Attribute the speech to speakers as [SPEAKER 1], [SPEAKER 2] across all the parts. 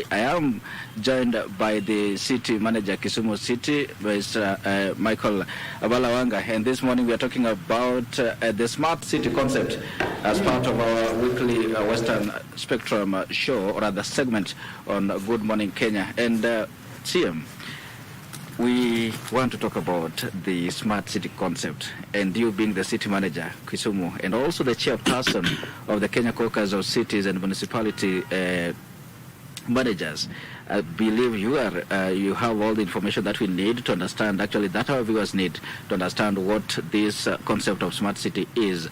[SPEAKER 1] I am joined by the city manager, Kisumu City, Mr. Michael Abalawanga, and this morning we are talking about the smart city concept as part of our weekly Western Spectrum show, or rather segment on Good Morning Kenya. And CM, we want to talk about the smart city concept, and you being the city manager, Kisumu, and also the chairperson of the Kenya Caucus of Cities and Municipality managers. I believe you have all the information that we need to understand, actually that our viewers need to understand what this concept of smart city is.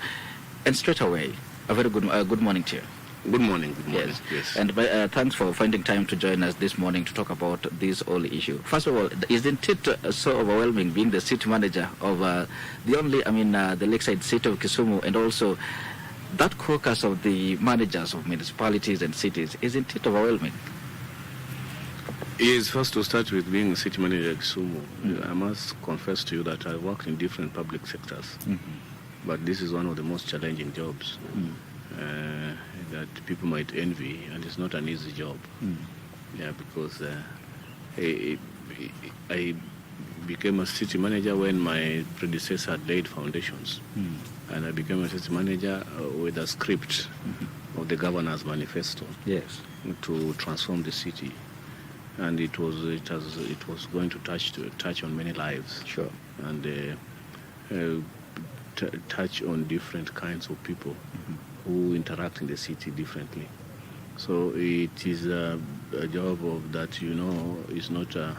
[SPEAKER 1] And straight away, a very good morning to you.
[SPEAKER 2] Good morning. Yes.
[SPEAKER 1] And thanks for finding time to join us this morning to talk about this whole issue. First of all, isn't it so overwhelming being the city manager of the lakeside city of Kisumu, and also that caucus of the managers of municipalities and cities? Isn't it overwhelming?
[SPEAKER 2] Yes, first to start with, being a city manager at Kisumu, I must confess to you that I worked in different public sectors, but this is one of the most challenging jobs that people might envy, and it's not an easy job. Because I became a city manager when my predecessor had laid foundations, and I became a city manager with a script of the governor's manifesto to transform the city, and it was going to touch on many lives, and touch on different kinds of people who interact in the city differently. So it is a job of that, is not a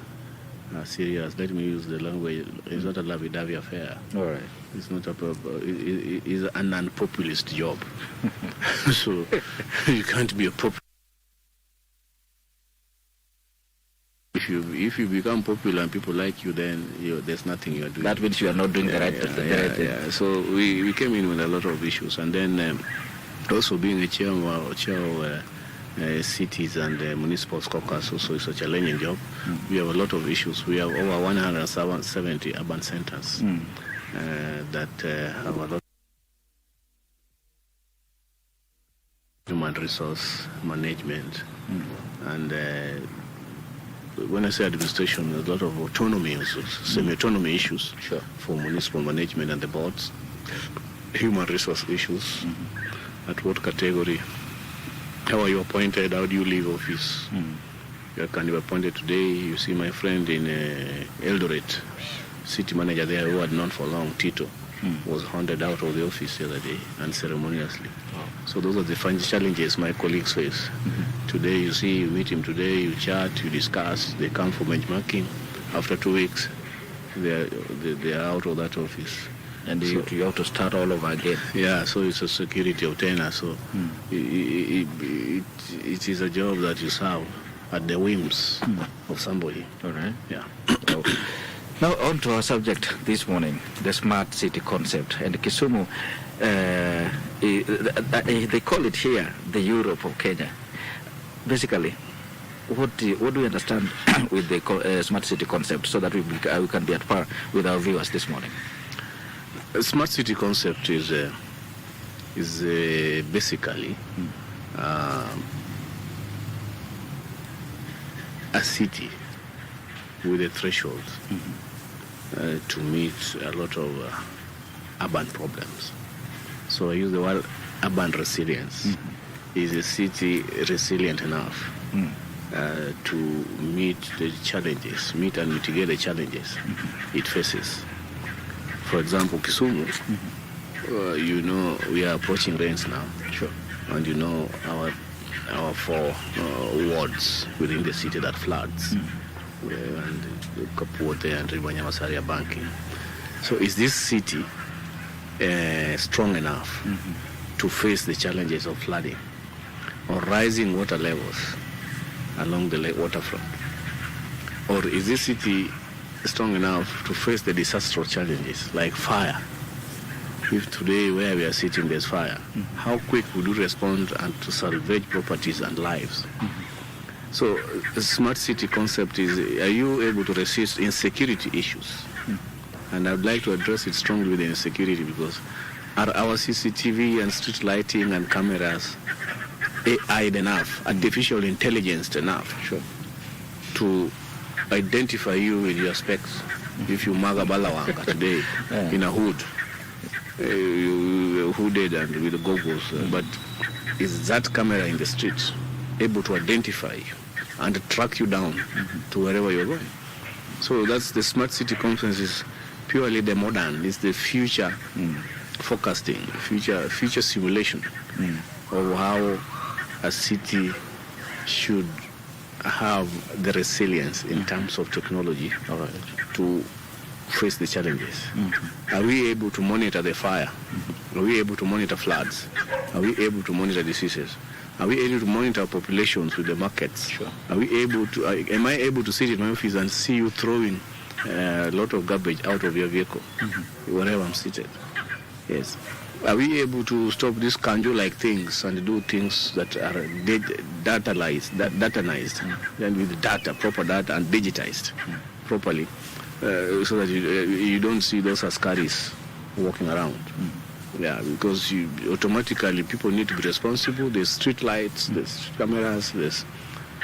[SPEAKER 2] serious, let me use the language, it's not a lovey-dovey affair.
[SPEAKER 1] All right.
[SPEAKER 2] It's not it is an unpopulist job. So you can't be a populist. If you become popular and people like you, then there's nothing you are doing.
[SPEAKER 1] That means you are not doing the right thing.
[SPEAKER 2] So we came in with a lot of issues, and then also being a chair of cities and municipal caucus also is a challenging job. We have a lot of issues. We have over 170 urban centers that have a lot of human resource management, and when I say administration, there's a lot of autonomy, semi-autonomy issues for municipal management and the boards, human resource issues. At what category? How are you appointed? How do you leave office? You can be appointed today. You see my friend in Eldoret, city manager there who had known for long, Tito, was handed out of the office the other day, unceremoniously. So those are the fun challenges my colleagues face. Today you meet him today, you chat, you discuss, they come for benchmarking. After 2 weeks, they are out of that office.
[SPEAKER 1] And you have to start all over again.
[SPEAKER 2] Yeah, so it's a security of tenure. So it is a job that you serve at the whims of somebody.
[SPEAKER 1] All right.
[SPEAKER 2] Yeah.
[SPEAKER 1] Now on to our subject this morning, the smart city concept. And Kisumu, they call it here the Europe of Kenya. Basically, what do you understand with the smart city concept, so that we can be at par with our viewers this morning?
[SPEAKER 2] A smart city concept is basically a city with a threshold to meet a lot of urban problems. So I use the word urban resilience. Is a city resilient enough to meet the challenges, meet and mitigate the challenges it faces? For example, Kisumu, we are approaching rains now. And our 4 wards within the city that floods. And Kapuote and Ribanyamasaria banking. So is this city strong enough to face the challenges of flooding or rising water levels along the waterfront? Or is this city strong enough to face the disastrous challenges like fire? If today where we are sitting there's fire, how quick would you respond and to salvage properties and lives? So the smart city concept is, are you able to resist insecurity issues? And I'd like to address it strongly with insecurity, because are our CCTV and street lighting and cameras AI enough, artificial intelligence enough, to identify you with your specs. If you maga balawanga today in a hood, you hooded and with the goggles, but is that camera in the streets able to identify you and track you down to wherever you're going? So that's the smart city conference is purely the modern, it's the future forecasting, future simulation of how a city should have the resilience in terms of technology to face the challenges. Are we able to monitor the fire? Are we able to monitor floods? Are we able to monitor diseases? Are we able to monitor populations with the markets? Are we able to? Am I able to sit in my office and see you throwing a lot of garbage out of your vehicle wherever I'm seated? Yes. Are we able to stop these kanjo-like things and do things that are datanized, and with data, proper data, and digitized properly, so that you don't see those askaris walking around? Yeah, because automatically people need to be responsible. There's street lights, there's cameras,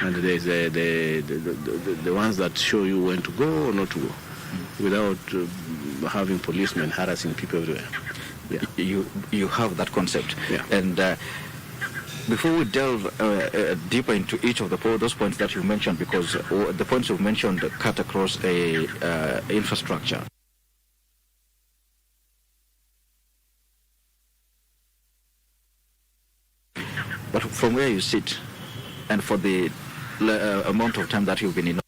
[SPEAKER 2] and there's the ones that show you when to go or not to go, without having policemen harassing people everywhere.
[SPEAKER 1] Yeah. You have that concept.
[SPEAKER 2] Yeah.
[SPEAKER 1] And before we delve deeper into each of those points that you mentioned, because the points you've mentioned cut across a infrastructure. But from where you sit, and for the amount of time that you've been in,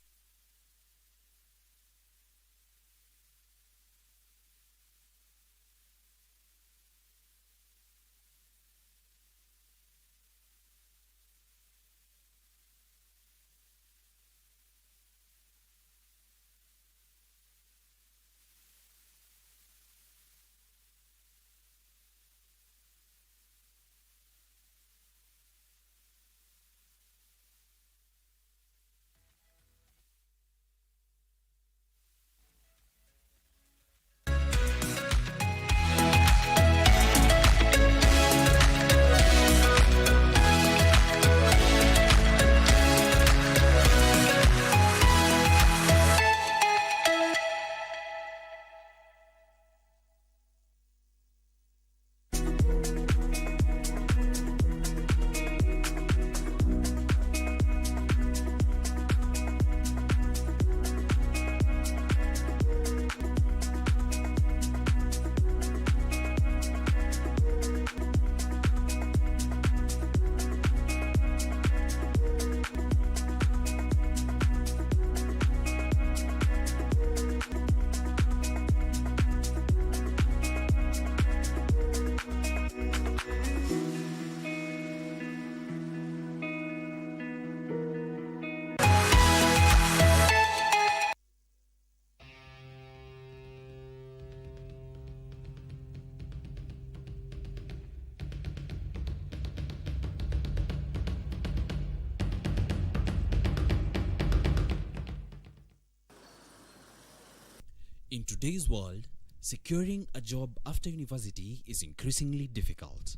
[SPEAKER 3] In today's world, securing a job after university is increasingly difficult.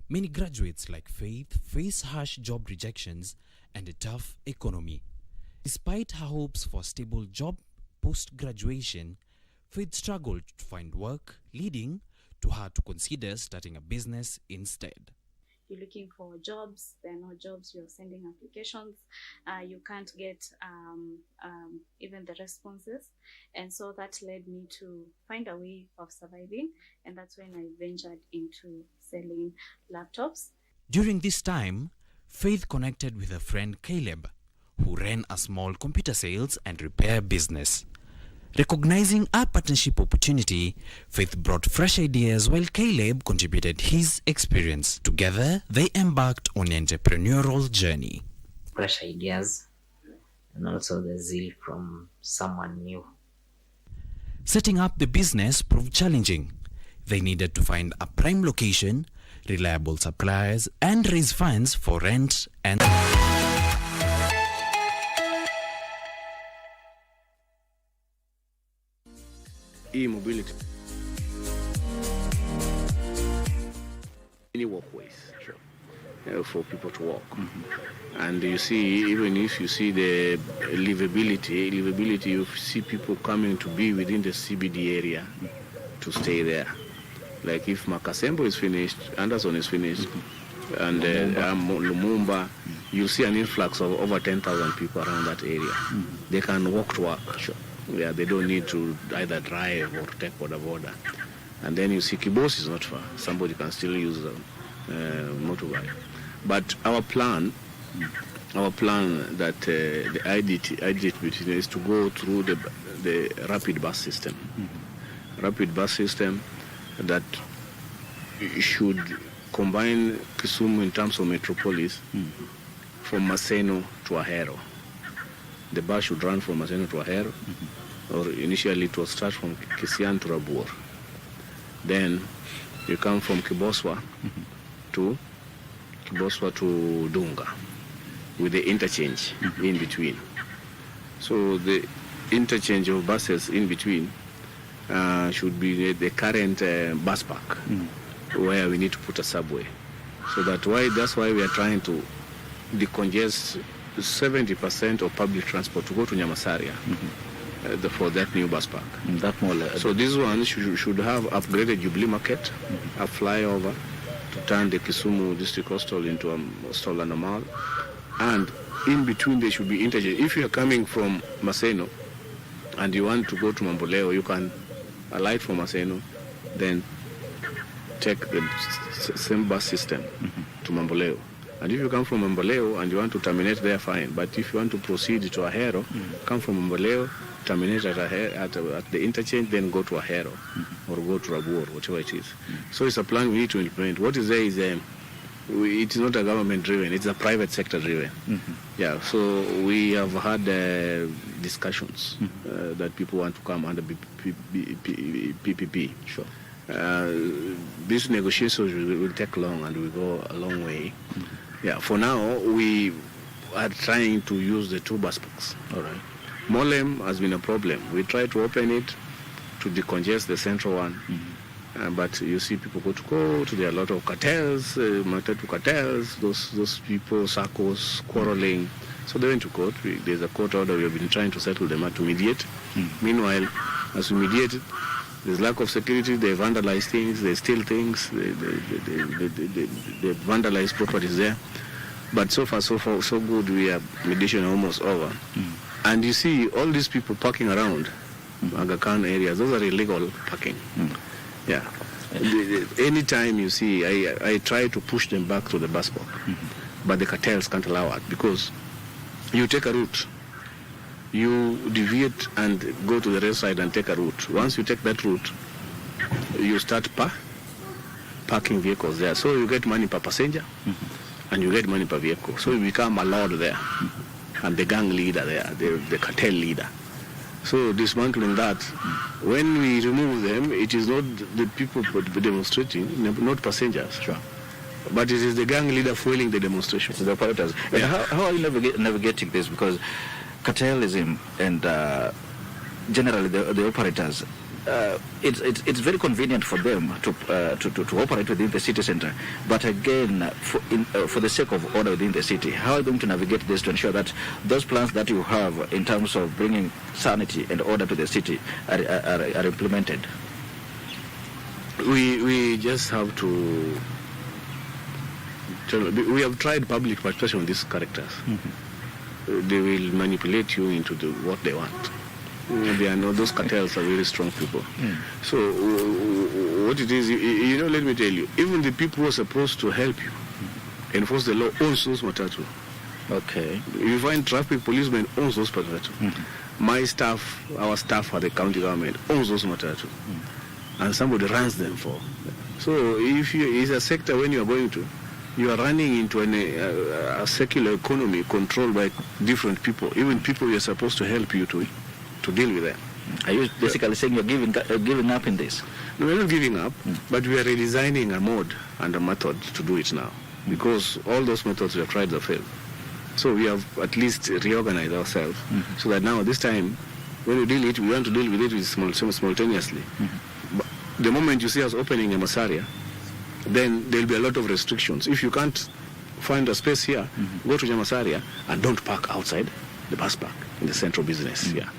[SPEAKER 3] Many graduates like Faith face harsh job rejections and a tough economy. Despite her hopes for a stable job post-graduation, Faith struggled to find work, leading to her to consider starting a business instead.
[SPEAKER 4] You're looking for jobs, there are no jobs, you're sending applications, you can't get even the responses. And so that led me to find a way of surviving, and that's when I ventured into selling laptops.
[SPEAKER 3] During this time, Faith connected with her friend Caleb, who ran a small computer sales and repair business. Recognizing a partnership opportunity, Faith brought fresh ideas while Caleb contributed his experience. Together, they embarked on an entrepreneurial journey.
[SPEAKER 5] Fresh ideas and also the zeal from someone new.
[SPEAKER 3] Setting up the business proved challenging. They needed to find a prime location, reliable suppliers, and raise funds for rent and
[SPEAKER 2] e-mobility. Any walkways. Sure. for people to walk. And you see, even if you see the livability, you see people coming to be within the CBD area to stay there. Like if Makasembo is finished, Anderson is finished, and Lumumba, you see an influx of over 10,000 people around that area. They can walk to work. Sure. Yeah, they don't need to either drive or take border. And then you see Kibos is not far. Somebody can still use motorbike. But our plan that the IDT is to go through the rapid bus system. Rapid bus system that should combine Kisumu in terms of metropolis from Maseno to Ahero. The bus should run from Maseno to Ahero, or initially it will start from Kisian to Rabur. Then you come from Kiboswa to Dunga, with the interchange in between. So the interchange of buses in between should be the current bus park, where we need to put a subway. So that's why we are trying to decongest 70% of public transport to go to Nyamasaria for that new bus park. So this one should have upgraded Jubilee Market, a flyover to turn the Kisumu District Hostel into a hostel and a mall. And in between there should be interchange. If you are coming from Maseno and you want to go to Mamboleo, you can alight from Maseno, then take the same bus system to Mamboleo. And if you come from Mamboleo and you want to terminate there, fine. But if you want to proceed to Ahero, come from Mamboleo, terminate at the interchange, then go to Ahero or go to Rabur, whatever it is. So it's a plan we need to implement. What is there is it is not a government driven, it's a private sector driven. Yeah, so we have had discussions that people want to come under PPP. Sure. These negotiations will take long and will go a long way. Yeah, for now we are trying to use the two bus parks. All right. Molem has been a problem. We try to open it to decongest the central one. But you see people go to court, there are a lot of cartels, Matatu cartels, those people, circles, quarreling. So they went to court. There's a court order. We have been trying to settle them to mediate. Meanwhile, as we mediate, there's lack of security, they vandalize things, they steal things, they vandalize properties there. But so far, so good, we have mediation almost over. And you see all these people parking around Aga Khan areas, those are illegal parking. Yeah. Anytime you see, I try to push them back to the bus park, but the cartels can't allow it because you take a route, you deviate and go to the rail side and take a route. Once you take that route, you start parking vehicles there. So you get money per passenger and you get money per vehicle. So you become a lord there and the gang leader there, the cartel leader. So dismantling that, when we remove them, it is not the people demonstrating, not passengers. Sure. But it is the gang leader fueling the demonstration.
[SPEAKER 1] The operators. Yeah. How are you navigating this? Because cartelism and generally the operators, it's very convenient for them to operate within the city center. But again, for the sake of order within the city, how are you going to navigate this to ensure that those plans that you have in terms of bringing sanity and order to the city are implemented?
[SPEAKER 2] We just have to. We have tried public participation with these characters. They will manipulate you into what they want. Those cartels are very strong people. So what it is, let me tell you, even the people who are supposed to help you enforce the law owns those matatu.
[SPEAKER 1] Okay.
[SPEAKER 2] You find traffic policemen owns those matatu. My staff, our staff at the county government owns those matatu. And somebody runs them for. So if it's a sector when you are going to, you are running into a secular economy controlled by different people, even people you are supposed to help you to deal with them.
[SPEAKER 1] Are you basically saying you're giving up in this?
[SPEAKER 2] No, we're not giving up, but we are redesigning a mode and a method to do it now, because all those methods we have tried to fail. So we have at least reorganized ourselves so that now this time, when we deal it, we want to deal with it simultaneously. But the moment you see us opening a Masaria, then there will be a lot of restrictions. If you can't find a space here, go to Nyamasaria, and don't park outside the bus park in the central business. Yeah.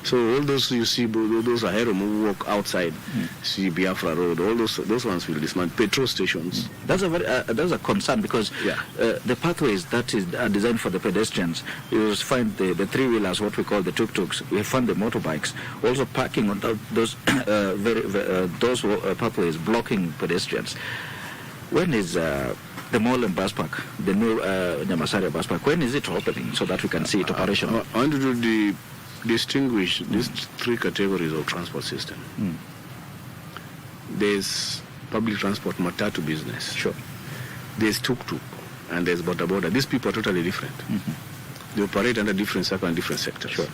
[SPEAKER 2] So all those you see, those are Aherom who walk outside, see Biafra Road, all those ones will dismantle. Petrol stations.
[SPEAKER 1] That's a concern because the pathways that are designed for the pedestrians, you find the three-wheelers, what we call the tuk-tuks. We find the motorbikes also parking on those pathways, blocking pedestrians. When is the mall and bus park, the new Nyamasaria bus park, when is it opening so that we can see it operational?
[SPEAKER 2] I want to distinguish these three categories of transport system. There's public transport, matatu business.
[SPEAKER 1] Sure.
[SPEAKER 2] There's tuk-tuk, and there's boda. These people are totally different. They operate under different sectors.
[SPEAKER 1] Sure.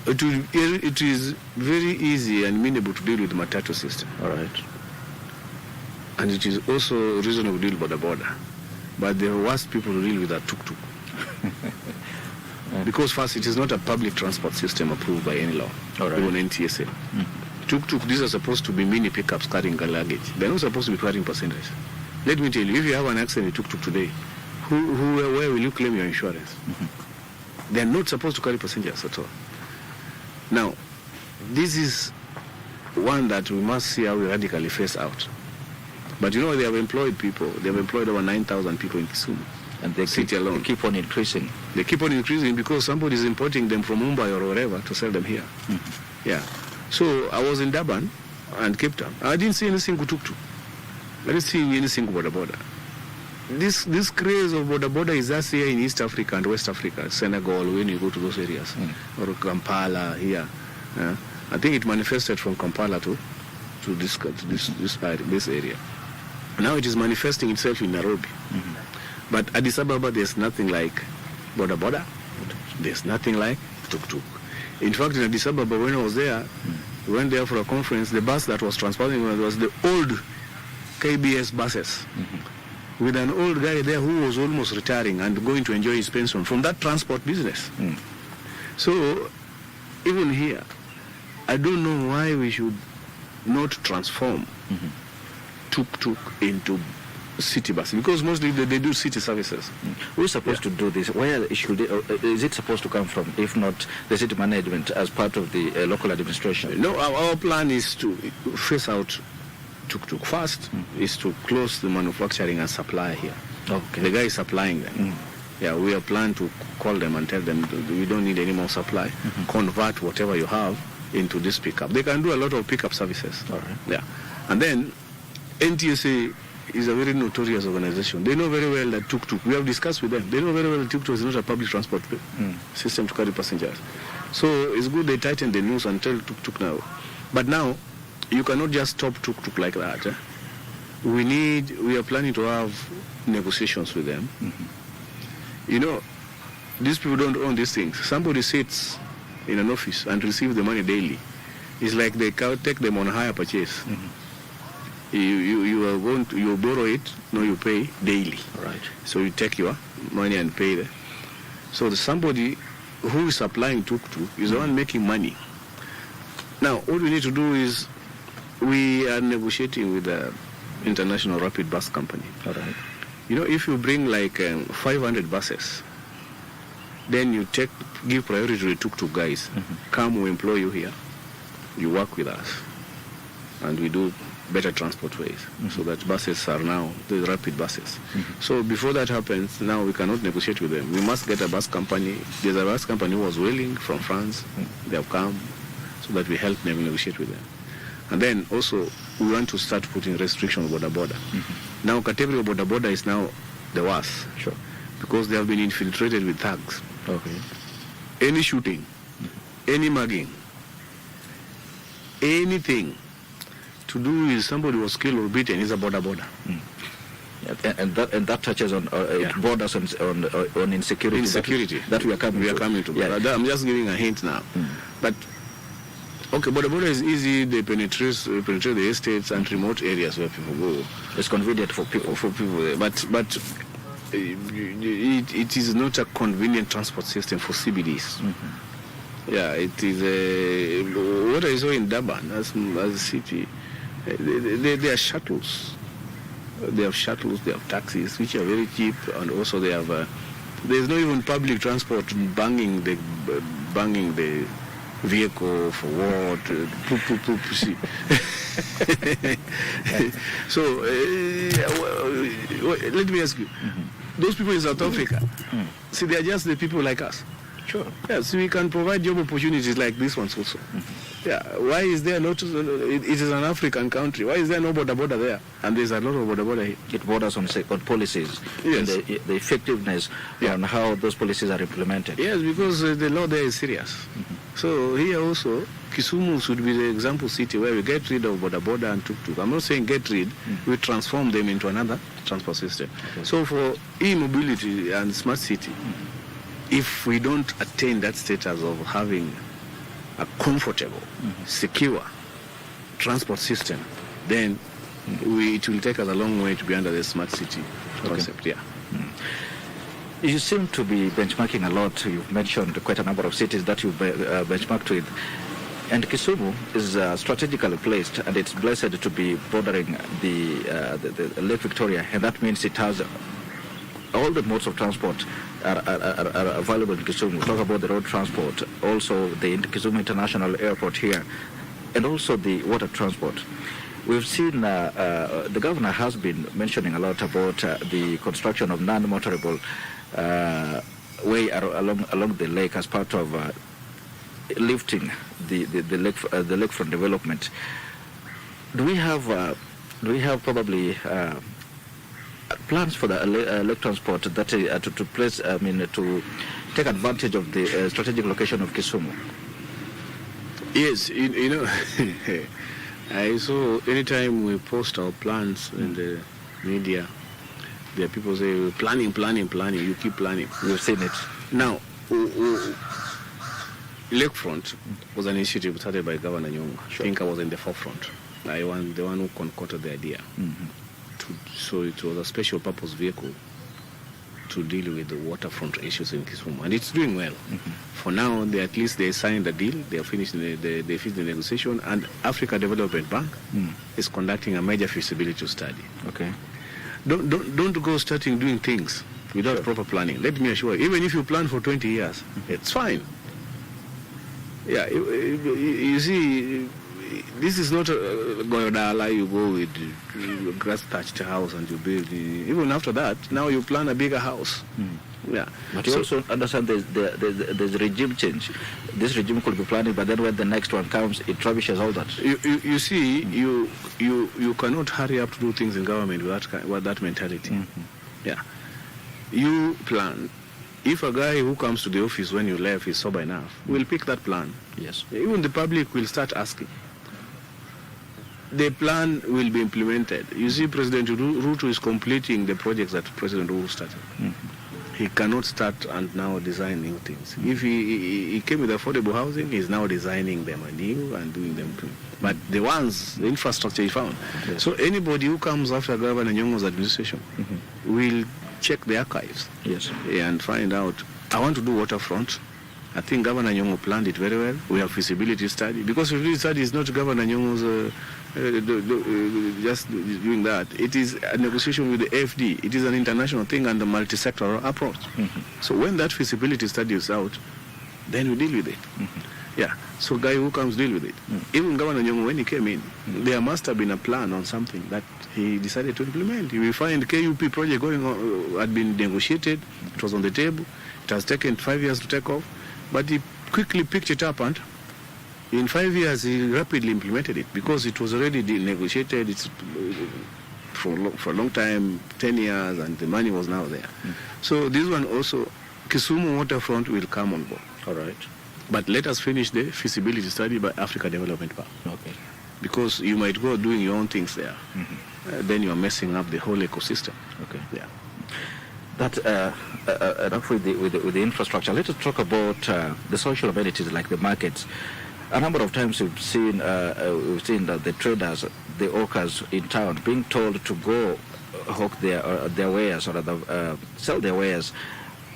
[SPEAKER 2] It is very easy and amenable to deal with the matatu system.
[SPEAKER 1] All right.
[SPEAKER 2] And it is also reasonable to deal with boda. But the worst people to deal with are tuk-tuk. Because first, it is not a public transport system approved by any law, even NTSA. Tuk-tuk, these are supposed to be mini pickups carrying luggage. They're not supposed to be carrying passengers. Let me tell you, if you have an accident in tuk-tuk today, where will you claim your insurance? They're not supposed to carry passengers at all. Now, this is one that we must see how we radically phase out. But you know, they have employed people. They have employed over 9,000 people in Kisumu.
[SPEAKER 1] And they keep on increasing.
[SPEAKER 2] They keep on increasing because somebody is importing them from Mumbai or wherever to sell them here. Yeah. So I was in Durban and Cape Town. I didn't see any single tuk-tuk. I didn't see any single boda. This craze of boda is just here in East Africa and West Africa, Senegal, when you go to those areas, or Kampala here. I think it manifested from Kampala to this area. Now it is manifesting itself in Nairobi. But Addis Ababa, there's nothing like boda. There's nothing like tuk-tuk. In fact, in Addis Ababa, when I was there, we went there for a conference, the bus that was transporting was the old KBS buses, with an old guy there who was almost retiring and going to enjoy his pension from that transport business. So, even here, I don't know why we should not transform tuk-tuk into city bus, because mostly they do city services.
[SPEAKER 1] Who's supposed to do this? Where is it supposed to come from, if not the city management as part of the local administration?
[SPEAKER 2] No, our plan is to phase out tuk-tuk. First is to close the manufacturing and supply here.
[SPEAKER 1] Okay.
[SPEAKER 2] The guy is supplying them. Yeah, we are planning to call them and tell them we don't need any more supply. Convert whatever you have into this pickup. They can do a lot of pickup services.
[SPEAKER 1] All right.
[SPEAKER 2] Yeah. And then NTSA is a very notorious organization. They know very well that tuk-tuk, we have discussed with them, they know very well that tuk-tuk is not a public transport system to carry passengers. So it's good they tighten the noose and tell tuk-tuk now. But now, you cannot just stop tuk-tuk like that. We are planning to have negotiations with them. You know, these people don't own these things. Somebody sits in an office and receives the money daily. It's like they take them on hire purchase. You borrow it, no, you pay daily.
[SPEAKER 1] Right.
[SPEAKER 2] So you take your money and pay them. So somebody who is supplying tuk-tuk is the one making money. Now, what we need to do is we are negotiating with the International Rapid Bus Company.
[SPEAKER 1] All right.
[SPEAKER 2] You know, if you bring like 500 buses, then you give priority to the tuk-tuk guys. Come, we employ you here. You work with us. And we do better transport ways, so that buses are now the rapid buses. So before that happens, now we cannot negotiate with them. We must get a bus company. There's a bus company who was willing from France. They have come so that we help them negotiate with them. And then also we want to start putting restrictions on boda. Now category of boda is now the worst.
[SPEAKER 1] Sure.
[SPEAKER 2] Because they have been infiltrated with thugs.
[SPEAKER 1] Okay.
[SPEAKER 2] Any shooting, any mugging, anything to do with somebody who was killed or beaten is a boda.
[SPEAKER 1] And that touches on borders on insecurity.
[SPEAKER 2] Insecurity
[SPEAKER 1] that we are coming
[SPEAKER 2] to.
[SPEAKER 1] Yeah.
[SPEAKER 2] I'm just giving a hint now. But okay, boda is easy. They penetrate the estates and remote areas where people go.
[SPEAKER 1] It's convenient for people.
[SPEAKER 2] But it is not a convenient transport system for CBDs. Yeah, it is what I saw in Durban as a city. They are shuttles. They have shuttles, they have taxis, which are very cheap, and also they have. There's not even public transport banging the vehicle for what? See. So let me ask you, those people in South Africa, see, they are just the people like us.
[SPEAKER 1] Sure.
[SPEAKER 2] Yes, we can provide job opportunities like this ones also. Yeah, why is there not? It is an African country. Why is there no border there? And there's a lot of border here.
[SPEAKER 1] It borders on policies,
[SPEAKER 2] Yes.
[SPEAKER 1] and the effectiveness on how those policies are implemented.
[SPEAKER 2] Yes, because the law there is serious. So here also, Kisumu should be the example city where we get rid of border and tuk-tuk. I'm not saying get rid, we transform them into another transport system.
[SPEAKER 1] Okay.
[SPEAKER 2] So for e-mobility and smart city, if we don't attain that status of having a comfortable, secure transport system, then it will take us a long way to be under the smart city concept. Yeah.
[SPEAKER 1] You seem to be benchmarking a lot. You've mentioned quite a number of cities that you've benchmarked with. And Kisumu is strategically placed, and it's blessed to be bordering the Lake Victoria, and that means it has all the modes of transport are available in Kisumu. Talk about the road transport, also the Kisumu International Airport here, and also the water transport. We've seen the governor has been mentioning a lot about the construction of non-motorable way along the lake as part of lifting the lakefront development. Do we have probably plans for the lake transport that to place? I mean, to take advantage of the strategic location of Kisumu?
[SPEAKER 2] Yes, you know. I saw anytime we post our plans in the media, there are people say, planning, you keep planning.
[SPEAKER 1] We've seen it.
[SPEAKER 2] Now, Lakefront was an initiative started by Governor Nyong'o.
[SPEAKER 1] Sure.
[SPEAKER 2] I think I was in the forefront. I was the one who concocted the idea. So it was a special purpose vehicle to deal with the waterfront issues in Kisumu, and it's doing well. For now, at least they signed the deal. They are finished. They finished the negotiation, and Africa Development Bank is conducting a major feasibility study.
[SPEAKER 1] Okay.
[SPEAKER 2] Don't go starting doing things without proper planning. Let me assure you, even if you plan for 20 years, it's fine. Yeah, you see, this is not Goyodala, you go with a grass-thatched house and you build. Even after that, now you plan a bigger house. Yeah.
[SPEAKER 1] But you also understand there's regime change. This regime could be planning, but then when the next one comes, it rubbishes all that.
[SPEAKER 2] You see, you cannot hurry up to do things in government with that mentality. Yeah. You plan. If a guy who comes to the office when you left is sober enough, we'll pick that plan.
[SPEAKER 1] Yes.
[SPEAKER 2] Even the public will start asking. The plan will be implemented. You see, President Ruto is completing the projects that President Ruto started. He cannot start and now design new things. If he came with affordable housing, he's now designing them anew and doing them too. But the infrastructure he found. Yes. So anybody who comes after Governor Nyong'o's administration will check the archives.
[SPEAKER 1] Yes.
[SPEAKER 2] And find out, I want to do waterfront. I think Governor Nyong'o planned it very well. We have feasibility study. Because feasibility study is not Governor Nyong'o's just doing that. It is a negotiation with the AFD. It is an international thing and a multi-sectoral approach. So when that feasibility study is out, then we deal with it. Yeah. So guy who comes deal with it. Even Governor Nyong'o, when he came in, there must have been a plan on something that he decided to implement. You will find KUP project going on, had been negotiated. It was on the table. It has taken 5 years to take off. But he quickly picked it up, and in 5 years he rapidly implemented it because it was already negotiated. It's for a long time, 10 years, and the money was now there. So this one also, Kisumu waterfront will come on board.
[SPEAKER 1] All right.
[SPEAKER 2] But let us finish the feasibility study by Africa Development Bank.
[SPEAKER 1] Okay.
[SPEAKER 2] Because you might go doing your own things there. Then you are messing up the whole ecosystem.
[SPEAKER 1] Okay.
[SPEAKER 2] Yeah.
[SPEAKER 1] That enough with the infrastructure. Let us talk about the social amenities like the markets. A number of times we've seen that the traders, the hawkers in town, being told to go hawk their wares or sell their wares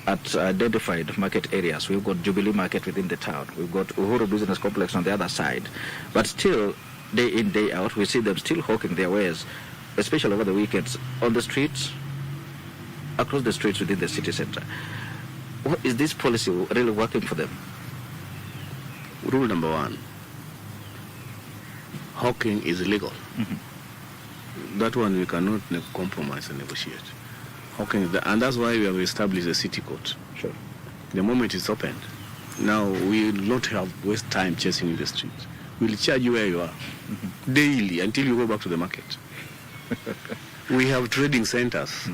[SPEAKER 1] at identified market areas. We've got Jubilee Market within the town. We've got Uhuru Business Complex on the other side. But still, day in, day out, we see them still hawking their wares especially over the weekends, on the streets, across the streets within the city center. What is this policy really working for them?
[SPEAKER 2] Rule number one, hawking is illegal. That one we cannot compromise and negotiate. Hawking, and that's why we have established a city court.
[SPEAKER 1] Sure.
[SPEAKER 2] The moment it's opened, now we will not have waste time chasing in the streets. We'll charge you where you are daily until you go back to the market. We have trading centers.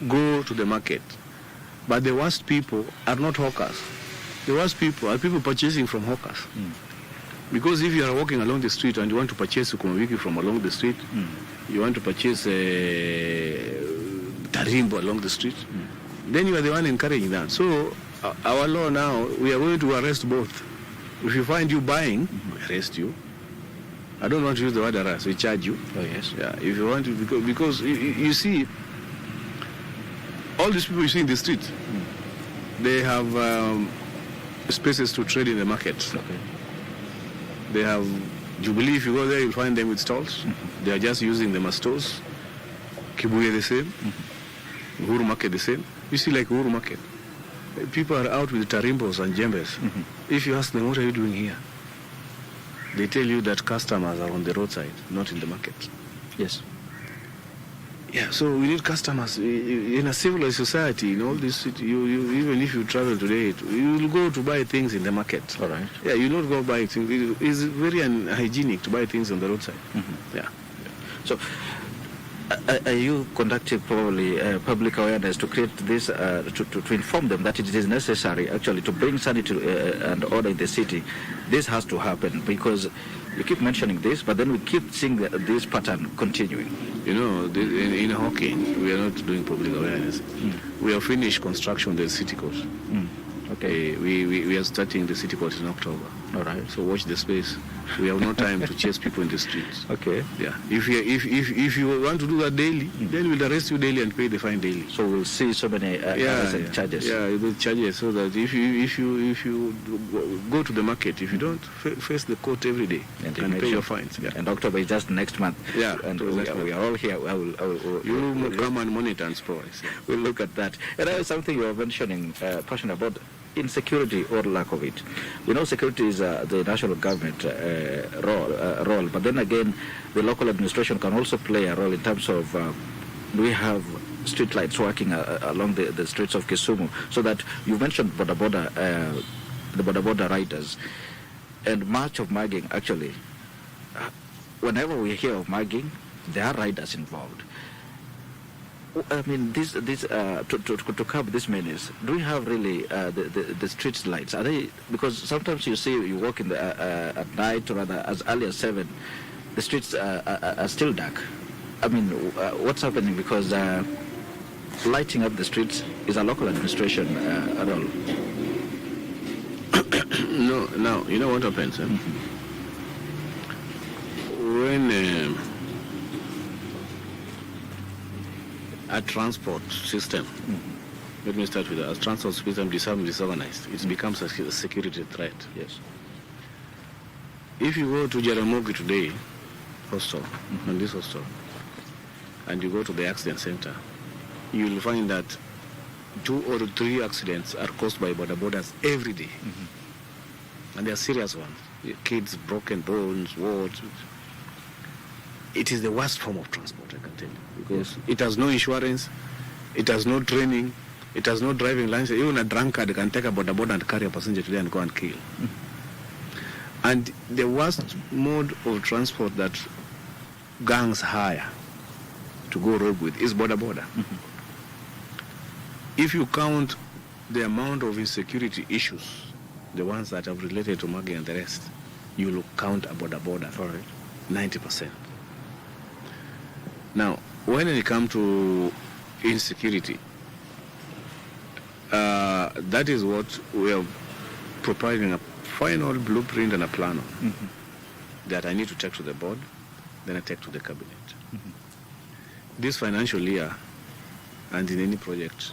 [SPEAKER 2] Go to the market. But the worst people are not hawkers. The worst people are people purchasing from hawkers. Because if you are walking along the street and you want to purchase sukumawiki from along the street, you want to purchase tarimbo along the street, then you are the one encouraging that. So our law now, we are going to arrest both. If you find you buying, we arrest you. I don't want to use the word arrest, we charge you.
[SPEAKER 1] Oh, yes.
[SPEAKER 2] Yeah, if you want to, because you see, all these people you see in the street, they have spaces to trade in the market.
[SPEAKER 1] Okay.
[SPEAKER 2] They have Jubilee, if you go there, you'll find them with stalls. They are just using them as stores. Kibuye the same. Uhuru Market the same. You see, like Uhuru Market, people are out with tarimbos and jembes. If you ask them, what are you doing here? They tell you that customers are on the roadside, not in the market.
[SPEAKER 1] Yes.
[SPEAKER 2] Yeah, so we need customers. In a civilized society, in all this, even if you travel today, you will go to buy things in the market.
[SPEAKER 1] All right.
[SPEAKER 2] Yeah, you not go buy things. It's very unhygienic to buy things on the roadside. Yeah.
[SPEAKER 1] So, are you conducting probably public awareness to create this, to inform them that it is necessary actually to bring sanity and order in the city? This has to happen because you keep mentioning this, but then we keep seeing this pattern continuing.
[SPEAKER 2] You know, in Hawking, we are not doing public awareness. We have finished construction of the city court.
[SPEAKER 1] Okay.
[SPEAKER 2] We are starting the city court in October.
[SPEAKER 1] All right.
[SPEAKER 2] So watch the space. We have no time to chase people in the streets.
[SPEAKER 1] Okay.
[SPEAKER 2] Yeah. If you want to do that daily, then we'll arrest you daily and pay the fine daily.
[SPEAKER 1] So we'll see so many charges.
[SPEAKER 2] Yeah, the charges. So that if you go to the market, if you don't face the court every day and pay your fines. Yeah.
[SPEAKER 1] And October is just next month.
[SPEAKER 2] Yeah.
[SPEAKER 1] And we are all here.
[SPEAKER 2] You come and monitor and supervise. Yeah.
[SPEAKER 1] We'll look at that. And that is something you were mentioning, passionate about. Insecurity or lack of it. We know security is the national government role, but then again, the local administration can also play a role in terms of we have street lights working along the streets of Kisumu, so that you mentioned the border riders, and much of mugging actually. Whenever we hear of mugging, there are riders involved. I mean, to curb this menace, do we have really the street lights? Are they, because sometimes you walk in at night or rather as early as 7, the streets are still dark. I mean, what's happening? Because lighting up the streets is a local administration role.
[SPEAKER 2] No, you know what happens? When a transport system, let me start with that. A transport system becomes disorganized. It becomes a security threat.
[SPEAKER 1] Yes.
[SPEAKER 2] If you go to Jaramogi today, hostel, and this hostel, and you go to the accident center, you will find that 2 or 3 accidents are caused by border borders every day. And they are serious ones. Kids, broken bones, wards. It is the worst form of transport, I can tell you, because it has no insurance, it has no training, it has no driving license. Even a drunkard can take a border and carry a passenger today and go and kill. And the worst mode of transport that gangs hire to go rogue with is border. If you count the amount of insecurity issues, the ones that have related to mugging and the rest, you will count a border for 90%. Now, when it comes to insecurity, that is what we are preparing a final blueprint and a plan on that I need to take to the board, then I take to the cabinet. This financial year, and in any project,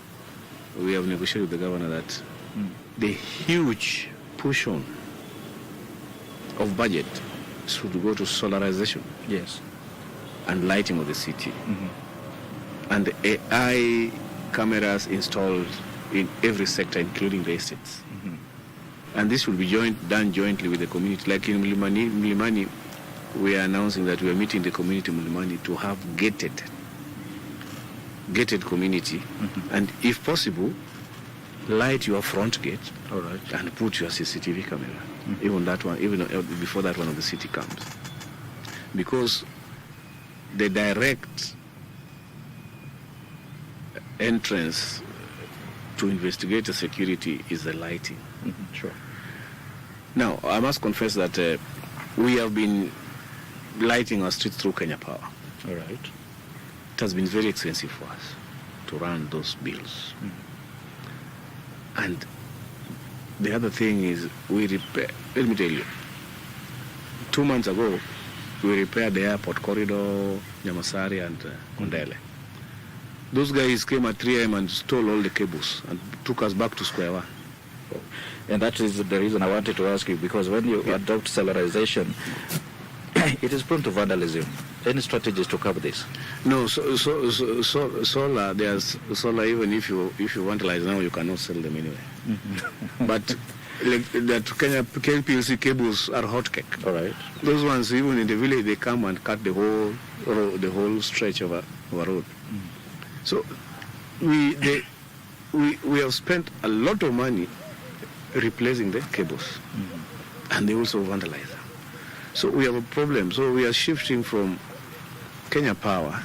[SPEAKER 2] we have negotiated with the governor that the huge push on of budget should go to solarization.
[SPEAKER 1] Yes.
[SPEAKER 2] and lighting of the city. And AI cameras installed in every sector, including the estates. And this will be done jointly with the community. Like in Mlimani, we are announcing that we are meeting the community in Mlimani to have gated community, and if possible, light your front gate,
[SPEAKER 1] All right.
[SPEAKER 2] and put your CCTV camera. Even that one, even before that one of the city comes, because the direct entrance to investigate the security is the lighting.
[SPEAKER 1] Sure.
[SPEAKER 2] Now, I must confess that we have been lighting our streets through Kenya Power.
[SPEAKER 1] All right.
[SPEAKER 2] It has been very expensive for us to run those bills. And the other thing is we repair. Let me tell you, 2 months ago, we repaired the airport corridor, Nyamasari and Kondele. Those guys came at 3 a.m. and stole all the cables and took us back to square one.
[SPEAKER 1] And that is the reason I wanted to ask you, because when you adopt solarization, it is prone to vandalism. Any strategies to cover this?
[SPEAKER 2] No, solar. There's solar. Even if you vandalize now, you cannot sell them anyway. But like that KPLC cables are hot cake.
[SPEAKER 1] All right.
[SPEAKER 2] Those ones, even in the village, they come and cut the whole stretch of a road. So we have spent a lot of money replacing the cables, and they also vandalize them. So we have a problem. So we are shifting from Kenya Power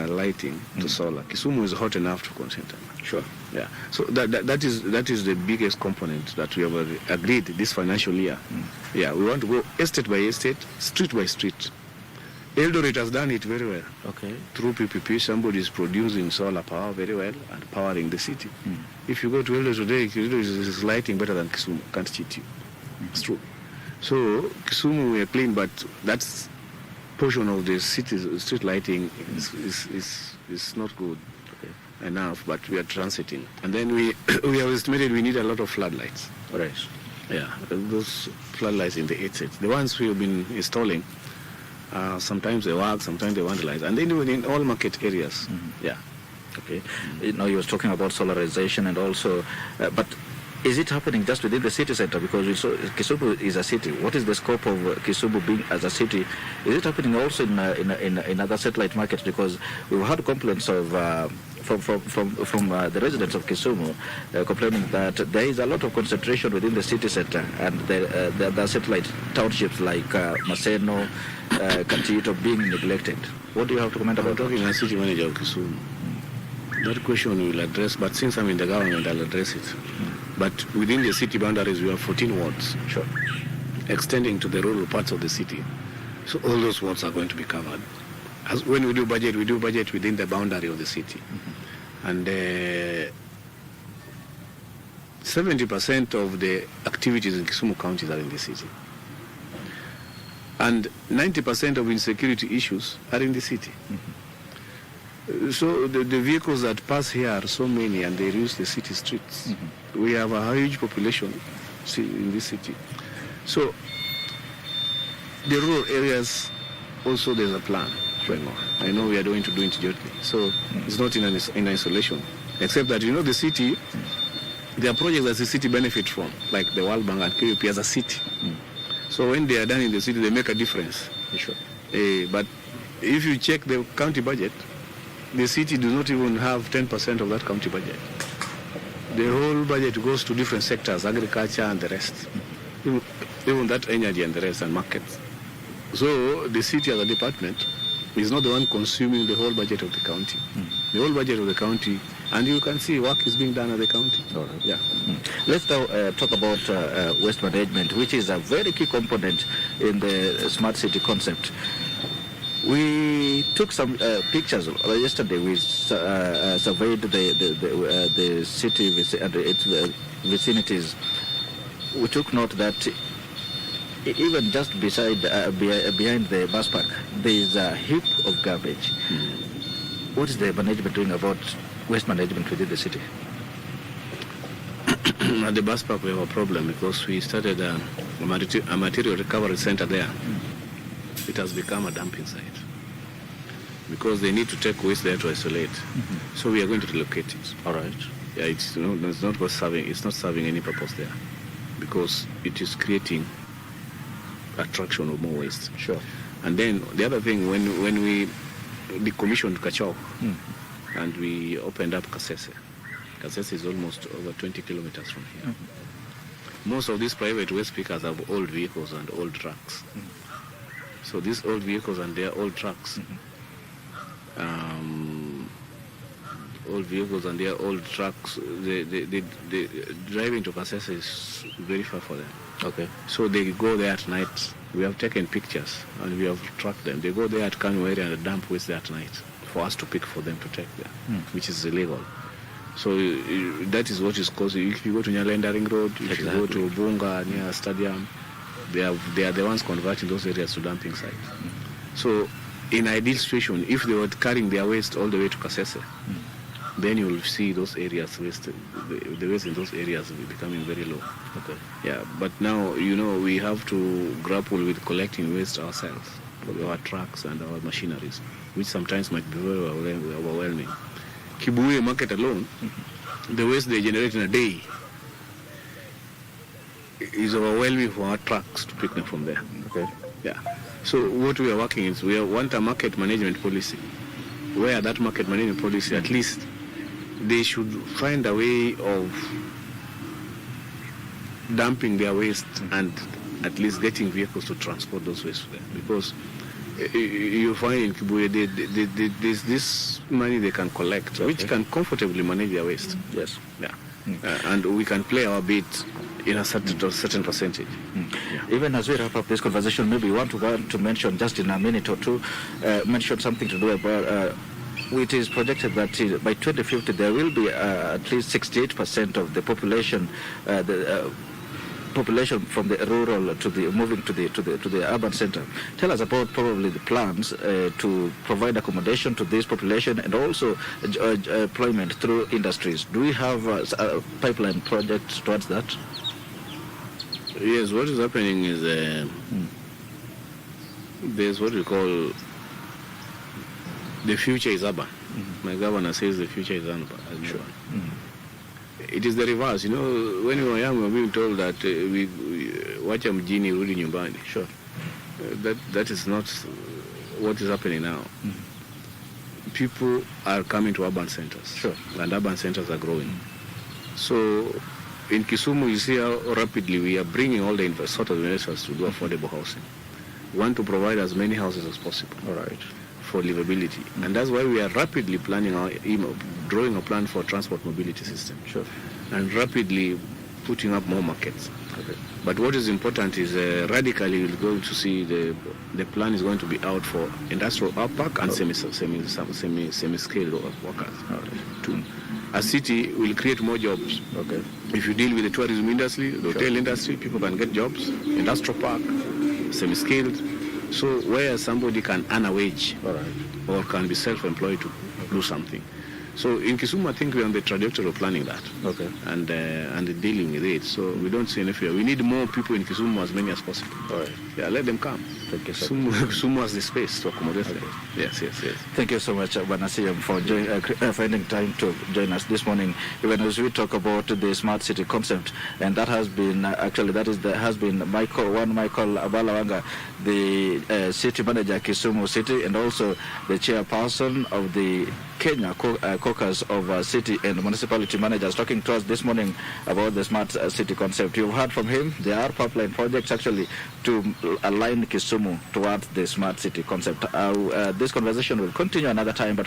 [SPEAKER 2] lighting to solar. Kisumu is hot enough to concentrate.
[SPEAKER 1] Sure.
[SPEAKER 2] Yeah. So that is the biggest component that we have agreed this financial year. Yeah, we want to go estate by estate, street by street. Eldoret has done it very well.
[SPEAKER 1] Okay.
[SPEAKER 2] Through PPP, somebody is producing solar power very well and powering the city. If you go to Eldoret today, Eldoret is lighting better than Kisumu. Can't cheat you. It's true. So Kisumu we are clean, but that's portion of the city's street lighting is not good enough. But we are transiting, and then we have estimated we need a lot of floodlights.
[SPEAKER 1] Right.
[SPEAKER 2] Yeah, those floodlights in the estates, the ones we have been installing. Sometimes they work, sometimes they vandalize, and then even in all market areas. Yeah.
[SPEAKER 1] Okay. Now you was talking about solarization and also, but is it happening just within the city center? Because we saw Kisumu is a city. What is the scope of Kisumu being as a city? Is it happening also in other satellite markets? Because we've had complaints of from the residents of Kisumu complaining that there is a lot of concentration within the city center, and the satellite townships like Maseno, Kantito being neglected. What do you have to comment about?
[SPEAKER 2] I'm talking as city manager of Kisumu. That question we will address, but since I'm in the government, I'll address it. But within the city boundaries, we have 14 wards.
[SPEAKER 1] Sure.
[SPEAKER 2] Extending to the rural parts of the city. So all those wards are going to be covered. As when we do budget within the boundary of the city. And 70% of the activities in Kisumu counties are in the city. And 90% of insecurity issues are in the city. So the vehicles that pass here are so many, and they use the city streets. We have a huge population in this city. So the rural areas, also there's a plan going on. I know we are going to do it jointly. So it's not in isolation, except that, the city, there are projects that the city benefits from, like the World Bank and KUP as a city. So when they are done in the city, they make a difference.
[SPEAKER 1] Sure.
[SPEAKER 2] But if you check the county budget, the city does not even have 10% of that county budget. The whole budget goes to different sectors, agriculture and the rest. Even that energy and the rest, and markets. So the city as a department is not the one consuming the whole budget of the county. The whole budget of the county, and you can see work is being done at the county.
[SPEAKER 1] All right.
[SPEAKER 2] Yeah.
[SPEAKER 1] Let's now talk about waste management, which is a very key component in the smart city concept. We took some pictures yesterday. We surveyed the city and its vicinities. We took note that even just behind the bus park, there is a heap of garbage. What is the management doing about waste management within the city?
[SPEAKER 2] At the bus park, we have a problem because we started a material recovery center there. It has become a dumping site. because they need to take waste there to isolate. So we are going to relocate it.
[SPEAKER 1] All right.
[SPEAKER 2] Yeah, it's not serving any purpose there, because it is creating attraction of more waste.
[SPEAKER 1] Sure.
[SPEAKER 2] And then the other thing, when we decommissioned Kachok and we opened up Kasese. Kasese is almost over 20 kilometers from here. Most of these private waste pickers have old vehicles and old trucks. So these old vehicles and their old trucks, the driving to Kasese is very far for them.
[SPEAKER 1] Okay.
[SPEAKER 2] So they go there at night. We have taken pictures and we have tracked them. They go there at Kanu area and dump waste there at night for us to pick for them to take there, which is illegal. So that is what is causing. If you go to Nyalenda Ring Road, if you go to Bunga near Stadium, they are the ones converting those areas to dumping sites. So in ideal situation, if they were carrying their waste all the way to Kasese, then you will see those areas the waste in those areas will be becoming very low.
[SPEAKER 1] Okay.
[SPEAKER 2] Yeah, but now we have to grapple with collecting waste ourselves, with our trucks and our machineries, which sometimes might be very overwhelming. Kibuye market alone, the waste they generate in a day is overwhelming for our trucks to pick them from there.
[SPEAKER 1] Okay.
[SPEAKER 2] Yeah. So what we are working is we want a market management policy, where that market management policy, at least they should find a way of dumping their waste and at least getting vehicles to transport those waste there. Because you find in Kibuye there's this money they can collect, which can comfortably manage their waste.
[SPEAKER 1] Yes.
[SPEAKER 2] Yeah. And we can play our bit in a certain percentage.
[SPEAKER 1] Yeah. Even as we wrap up this conversation, maybe you want to mention just in a minute or two, mention something to do about. It is projected that by 2050 there will be at least 68% of the population, population from the rural to the moving to the urban center. Tell us about probably the plans to provide accommodation to this population and also employment through industries. Do we have a pipeline projects towards that?
[SPEAKER 2] Yes, what is happening is there's what we call the future is urban. My governor says the future is urban. Sure. It is the reverse. When we were young, we were being told that we wacha mjini rudi nyumbani.
[SPEAKER 1] Sure.
[SPEAKER 2] That is not what is happening now. People are coming to urban centers.
[SPEAKER 1] Sure.
[SPEAKER 2] And urban centers are growing. So in Kisumu, you see how rapidly we are bringing all the sort of investors to do affordable housing. We want to provide as many houses as possible.
[SPEAKER 1] All right.
[SPEAKER 2] For livability. And that's why we are rapidly planning drawing a plan for transport mobility system.
[SPEAKER 1] Sure.
[SPEAKER 2] And rapidly putting up more markets.
[SPEAKER 1] Okay.
[SPEAKER 2] But what is important is radically we're going to see the plan is going to be out for industrial park and semi-scale workers.
[SPEAKER 1] Right.
[SPEAKER 2] A city will create more jobs.
[SPEAKER 1] Okay.
[SPEAKER 2] If you deal with the tourism industry, the hotel industry, people can get jobs. Industrial park, semi-scaled. So where somebody can earn a wage,
[SPEAKER 1] all right,
[SPEAKER 2] or can be self-employed to do something. So in Kisumu, I think we're on the trajectory of planning that.
[SPEAKER 1] Okay.
[SPEAKER 2] And dealing with it. So we don't see any fear. We need more people in Kisumu, as many as possible.
[SPEAKER 1] All right.
[SPEAKER 2] Yeah, let them come.
[SPEAKER 1] Thank you so
[SPEAKER 2] Kisumu has the space to accommodate them. Yes.
[SPEAKER 1] Thank you so much, Banasiam, for finding time to join us this morning, even as we talk about the smart city concept. And that has been Michael Abalawanga, the city manager Kisumu City, and also the chairperson of the Kenya caucus of city and municipality managers, talking to us this morning about the smart city concept. You've heard from him. There are pipeline projects actually to align Kisumu towards the smart city concept. This conversation will continue another time, but